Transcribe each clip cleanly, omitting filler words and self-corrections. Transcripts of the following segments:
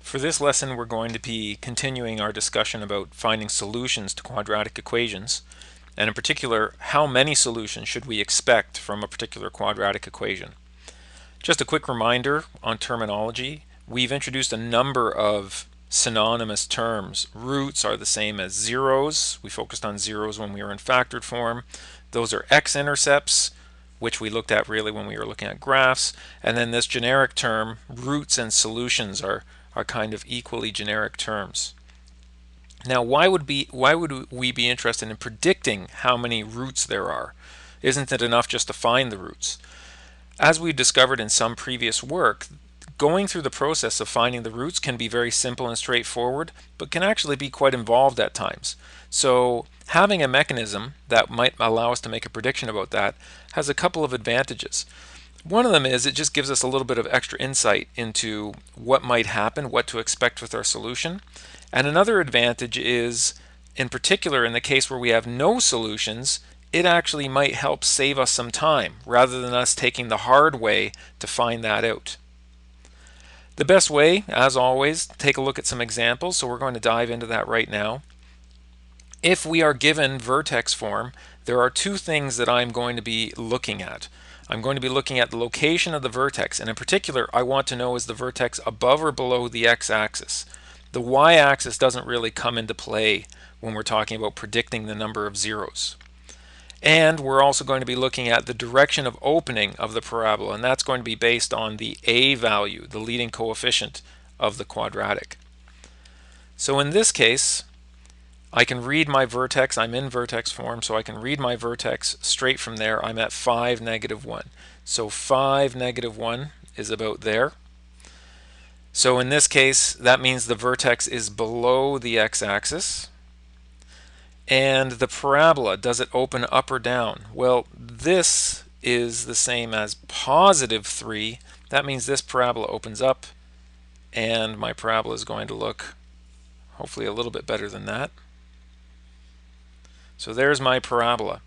For this lesson, we're going to be continuing our discussion about finding solutions to quadratic equations, and in particular, how many solutions should we expect from a particular quadratic equation. Just a quick reminder on terminology. We've introduced a number of synonymous terms. Roots are the same as zeros. We focused on zeros when we were in factored form. Those are x-intercepts, which we looked at really when we were looking at graphs. And then this generic term, roots and solutions, are kind of equally generic terms. Now, why would we be interested in predicting how many roots there are? Isn't it enough just to find the roots? As we discovered in some previous work, going through the process of finding the roots can be very simple and straightforward, but can actually be quite involved at times. So having a mechanism that might allow us to make a prediction about that has a couple of advantages. One of them is it just gives us a little bit of extra insight into what might happen, what to expect with our solution. And another advantage is, in particular, in the case where we have no solutions, it actually might help save us some time rather than us taking the hard way to find that out. The best way, as always, take a look at some examples. So we're going to dive into that right now. If we are given vertex form, there are two things that I'm going to be looking at. I'm going to be looking at the location of the vertex, and in particular, I want to know is the vertex above or below the x-axis. The y-axis doesn't really come into play when we're talking about predicting the number of zeros. And we're also going to be looking at the direction of opening of the parabola, and that's going to be based on the a value, the leading coefficient of the quadratic. So in this case, I can read my vertex. I'm in vertex form, so I can read my vertex straight from there. I'm at 5, -1. So 5, -1 is about there. So in this case, that means the vertex is below the x-axis. And the parabola, does it open up or down? Well, this is the same as +3. That means this parabola opens up, and my parabola is going to look hopefully a little bit better than that. So there's my parabola.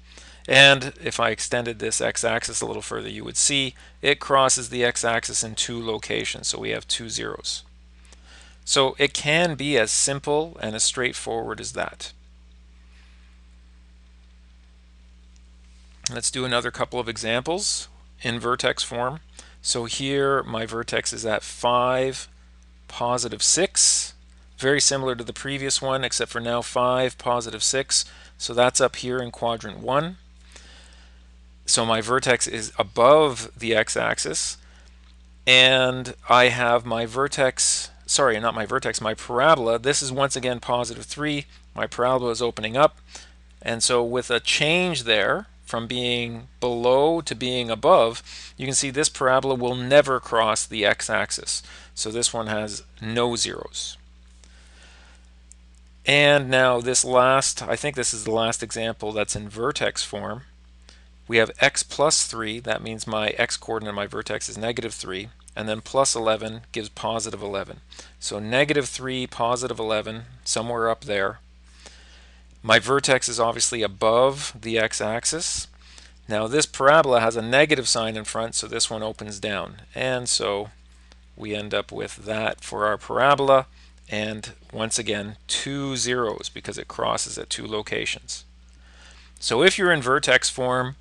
And if I extended this x-axis a little further, you would see it crosses the x-axis in two locations. So we have 2 zeros. So it can be as simple and as straightforward as that. Let's do another couple of examples in vertex form. So here my vertex is at 5, +6. Very similar to the previous one, except for now 5, +6. So that's up here in quadrant 1. So my vertex is above the x-axis. And I have my vertex, sorry, not my vertex, my parabola. This is once again +3. My parabola is opening up. And so with a change there, from being below to being above, you can see this parabola will never cross the x-axis. So this one has no zeros. And now this last, I think this is the last example that's in vertex form. We have x +3, that means my x-coordinate of my vertex is -3, and then +11 gives +11. So -3, +11, somewhere up there. My vertex is obviously above the x-axis. Now this parabola has a negative sign in front, so this one opens down. And so we end up with that for our parabola. And once again, 2 zeros because it crosses at two locations. So if you're in vertex form,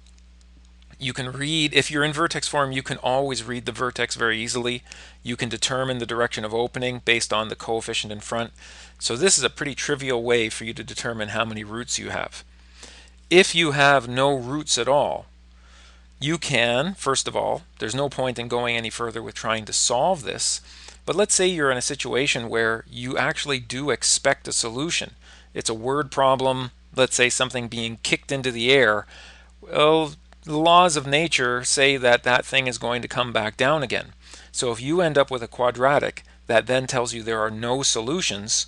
you can read, if you're in vertex form, you can always read the vertex very easily. You can determine the direction of opening based on the coefficient in front. So this is a pretty trivial way for you to determine how many roots you have. If you have no roots at all, you can, first of all, there's no point in going any further with trying to solve this. But let's say you're in a situation where you actually do expect a solution. It's a word problem, let's say something being kicked into the air. Well, the laws of nature say that that thing is going to come back down again. So if you end up with a quadratic that then tells you there are no solutions,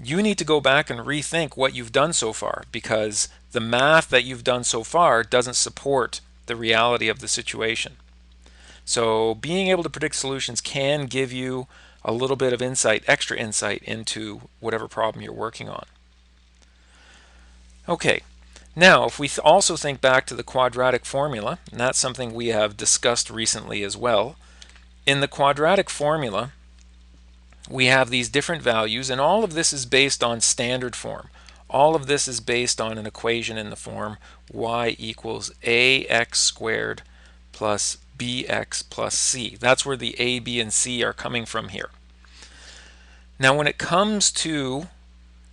you need to go back and rethink what you've done so far, because the math that you've done so far doesn't support the reality of the situation. So being able to predict solutions can give you a little bit of insight, extra insight into whatever problem you're working on. Okay, now if we also think back to the quadratic formula, and that's something we have discussed recently as well. In the quadratic formula, we have these different values, and all of this is based on standard form. All of this is based on an equation in the form y equals ax squared plus bx plus c. That's where the a, b, and c are coming from here. Now when it comes to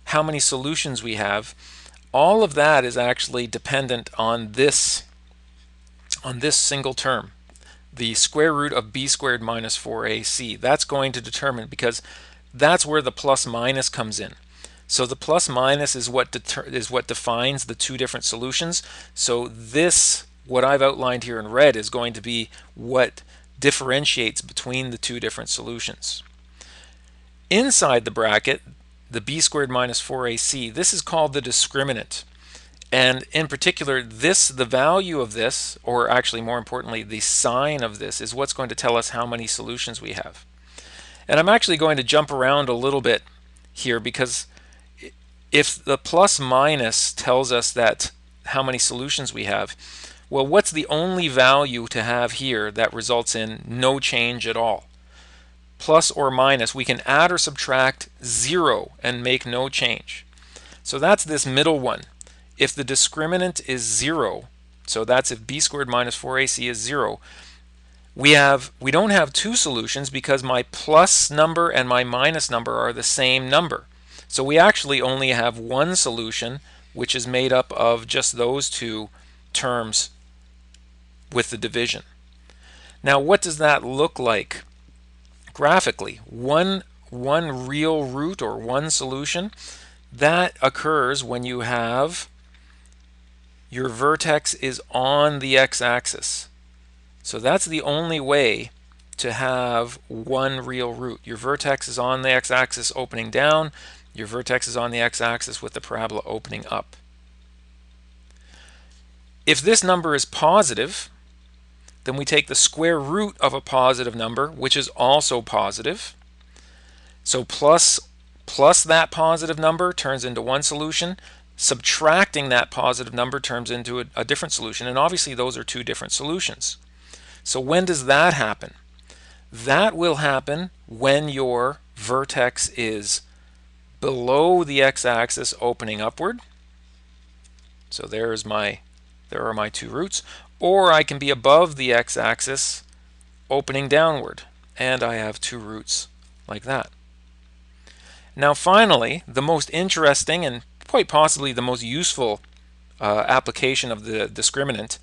how many solutions we have, all of that is actually dependent on this single term, the square root of b squared minus 4ac. That's going to determine, because that's where the plus minus comes in. So the plus minus is what defines the two different solutions. So this, what I've outlined here in red, is going to be what differentiates between the two different solutions. Inside the bracket, the b squared minus 4ac, this is called the discriminant. And in particular, the value of this, or actually more importantly, the sign of this, is what's going to tell us how many solutions we have. And I'm actually going to jump around a little bit here, because if the plus minus tells us that how many solutions we have, well, what's the only value to have here that results in no change at all? Plus or minus, we can add or subtract 0 and make no change. So that's this middle one. If the discriminant is 0, so that's if b squared minus 4ac is 0, we don't have two solutions, because my plus number and my minus number are the same number. So we actually only have one solution, which is made up of just those two terms with the division. Now what does that look like graphically? One real root, or one solution, that occurs when you have your vertex is on the x-axis. So that's the only way to have one real root. Your vertex is on the x-axis opening down. Your vertex is on the x-axis with the parabola opening up. If this number is positive, then we take the square root of a positive number, which is also positive. So plus that positive number turns into one solution. Subtracting that positive number turns into a different solution. And obviously those are two different solutions. So when does that happen? That will happen when your vertex is below the x-axis opening upward. So there are my two roots. Or I can be above the x-axis opening downward, and I have two roots like that. Now finally, the most interesting and quite possibly the most useful application of the discriminant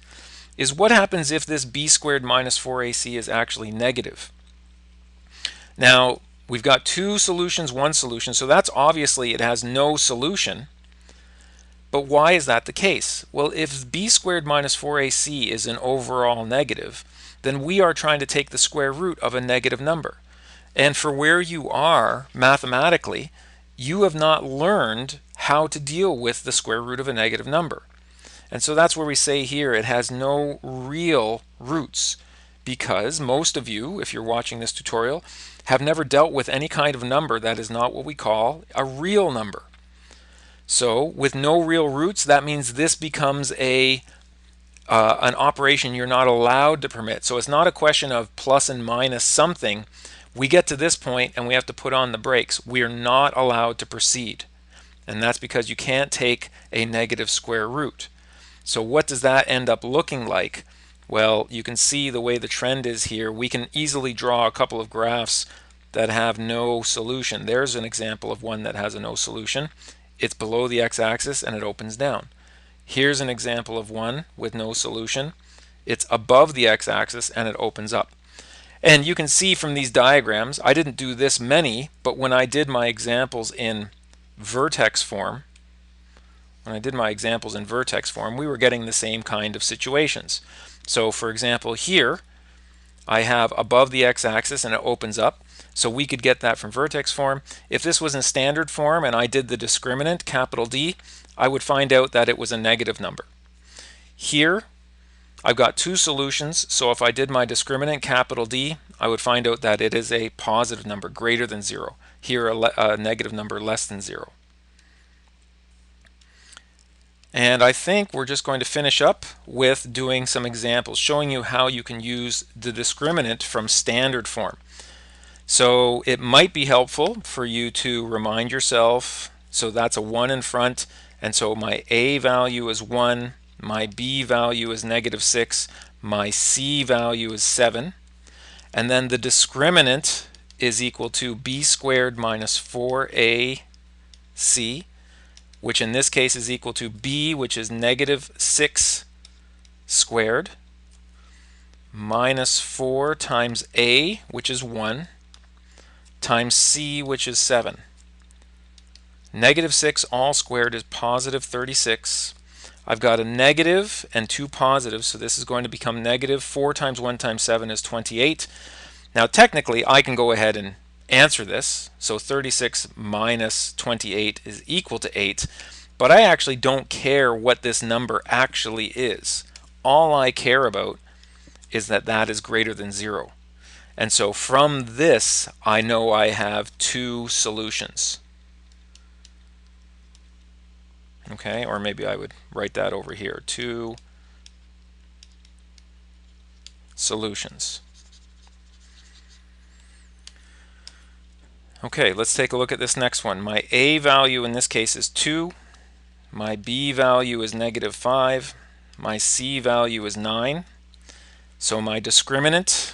is what happens if this b squared minus 4ac is actually negative. Now we've got two solutions, one solution, so that's obviously it has no solution. But why is that the case? Well, if b squared minus 4ac is an overall negative, then we are trying to take the square root of a negative number. And for where you are mathematically, you have not learned how to deal with the square root of a negative number. And so that's where we say here it has no real roots, because most of you, if you're watching this tutorial, have never dealt with any kind of number that is not what we call a real number. So with no real roots, that means this becomes an operation you're not allowed to permit. So it's not a question of plus and minus something. We get to this point and we have to put on the brakes. We are not allowed to proceed. And that's because you can't take a negative square root. So what does that end up looking like? Well, you can see the way the trend is here. We can easily draw a couple of graphs that have no solution. There's an example of one that has a no solution. It's below the x-axis and it opens down. Here's an example of one with no solution. It's above the x-axis and it opens up. And you can see from these diagrams, I didn't do this many, but when I did my examples in vertex form, we were getting the same kind of situations. So for example here, I have above the x-axis and it opens up. So we could get that from vertex form. If this was in standard form and I did the discriminant, capital D, I would find out that it was a negative number. Here, I've got two solutions. So if I did my discriminant, capital D, I would find out that it is a positive number, greater than 0. Here, a negative number, less than 0. And I think we're just going to finish up with doing some examples, showing you how you can use the discriminant from standard form. So it might be helpful for you to remind yourself, so that's a 1 in front, and so my A value is 1, my B value is -6, my C value is 7, and then the discriminant is equal to B squared minus 4AC, which in this case is equal to B, which is -6 squared, minus 4 times A, which is 1, times C, which is 7. -6 all squared is positive 36. I've got a negative and two positives, so this is going to become negative. 4 times 1 times 7 is 28. Now technically I can go ahead and answer this. So 36 minus 28 is equal to 8. But I actually don't care what this number actually is. All I care about is that that is greater than 0. And so from this, I know I have two solutions. Okay, or maybe I would write that over here. Two solutions. Okay, let's take a look at this next one. My A value in this case is 2. My B value is -5. My C value is 9. So my discriminant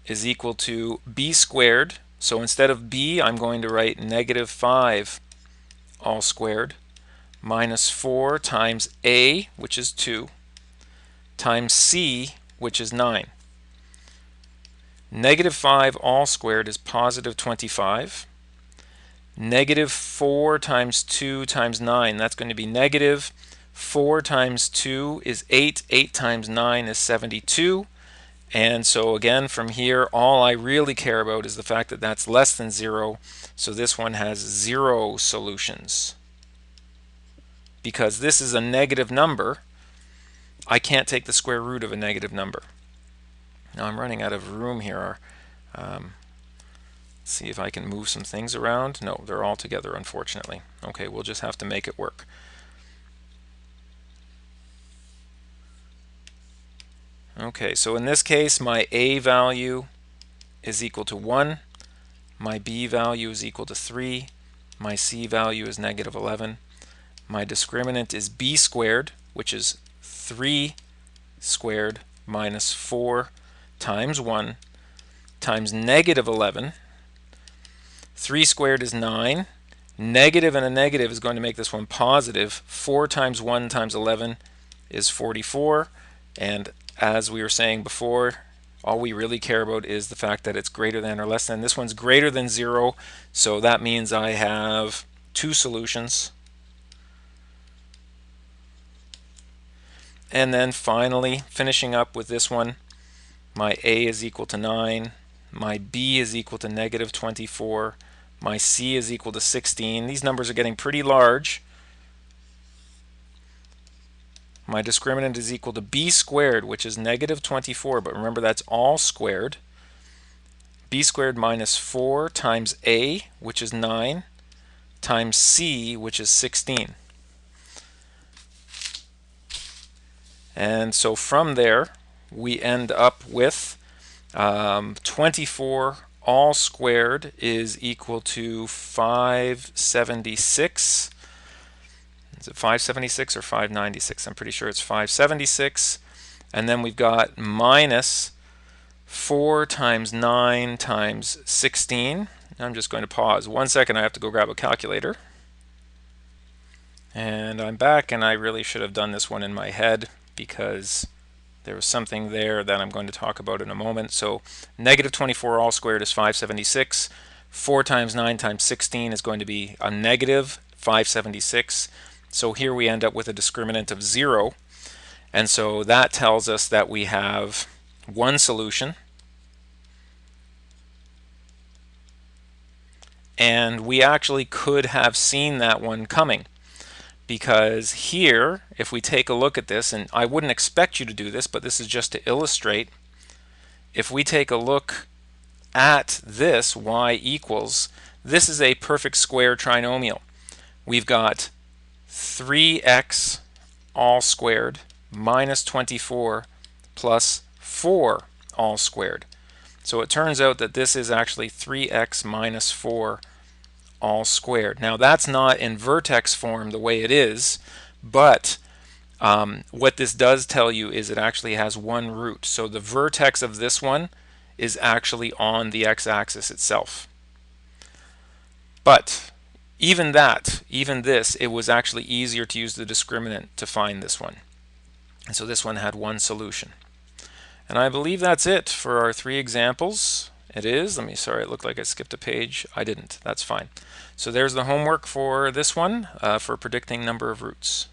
is equal to B squared. So instead of B, I'm going to write -5 all squared minus 4 times A, which is 2, times C, which is 9. -5 all squared is positive 25. -4 times 2 times 9, that's going to be negative. 4 times 2 is 8. 8 times 9 is 72. And so again, from here, all I really care about is the fact that that's less than 0. So this one has 0 solutions. Because this is a negative number, I can't take the square root of a negative number. Now I'm running out of room here. See if I can move some things around. No, they're all together, unfortunately. Okay, we'll just have to make it work. Okay, so in this case, my A value is equal to 1. My B value is equal to 3. My C value is -11. My discriminant is B squared, which is 3 squared minus 4 times 1 times -11. 3 squared is 9. Negative and a negative is going to make this one positive. 4 times 1 times 11 is 44. And as we were saying before, all we really care about is the fact that it's greater than or less than. This one's greater than 0, so that means I have two solutions. And then finally, finishing up with this one, my A is equal to 9, my B is equal to -24, my C is equal to 16. These numbers are getting pretty large. My discriminant is equal to B squared, which is -24, but remember that's all squared. B squared minus 4 times A, which is 9, times C, which is 16. And so from there, we end up with 24 all squared is equal to 576. Is it 576 or 596? I'm pretty sure it's 576. And then we've got minus 4 times 9 times 16. I'm just going to pause 1 second. I have to go grab a calculator. And I'm back, and I really should have done this one in my head because there was something there that I'm going to talk about in a moment. So -24 all squared is 576. 4 times 9 times 16 is going to be a -576. So here we end up with a discriminant of 0. And so that tells us that we have one solution. And we actually could have seen that one coming. Because here, if we take a look at this, and I wouldn't expect you to do this, but this is just to illustrate. If we take a look at this, y equals, this is a perfect square trinomial. We've got 3x all squared minus 24 plus 4 all squared. So it turns out that this is actually 3x minus 4 all squared. Now that's not in vertex form the way it is, but what this does tell you is it actually has one root. So the vertex of this one is actually on the x-axis itself. But even this, it was actually easier to use the discriminant to find this one. And so this one had one solution. And I believe that's it for our 3 examples. It is. Sorry, it looked like I skipped a page. I didn't. That's fine. So there's the homework for this one, for predicting number of roots.